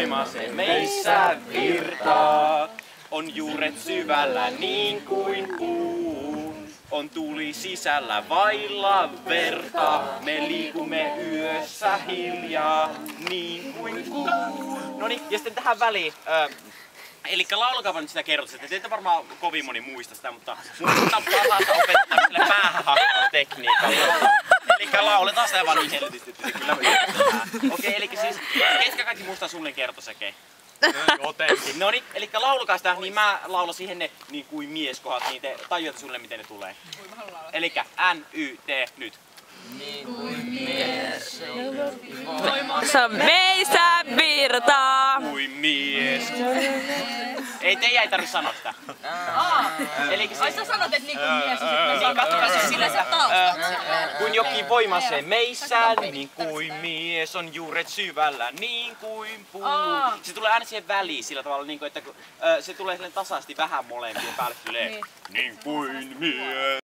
Voima se meissä virtaa, on juuret syvällä niin kuin puu. On tuli sisällä vailla verta, me liikumme yössä hiljaa niin kuin kuu. Noniin, ja sitten tähän väliin, elikkä laulakaapa nyt sitä kerrotusta. Te ette varmaan kovin moni muista sitä, mutta mun pitää parhaasta opettaa sille päähahmotekniikalla. Elikkä lauletaan sitä vaan niin helvetisti, että se kyllä ymmärretään. Okei, elikkä siis, ketkä kaikki muistaa suunnilleen kertoseke? Jotenkin. Noniin, elikkä laulukaa sitä, niin mä laulan siihen ne niin kuin mieskohat, niin te tajuatte suunnilleen miten ne tulee. Elikkä N-Y-T nyt. Niin kuin mies. Voimassa meissä virtaa. Kuin mies. Ei, teidän ei tarvitse sanoa sitä. Elikkä Ai sä sanot, et niin kuin mies ja sit niin katsokaa se sillä se taustat. kun jokin voima se meissä, niin kuin mies on juuret syvällä, niin kuin puu. Se tulee aina siihen väliin sillä tavalla, niin kuin, että kun, se tulee tasaisesti vähän molempien päälle. Niin kuin mies.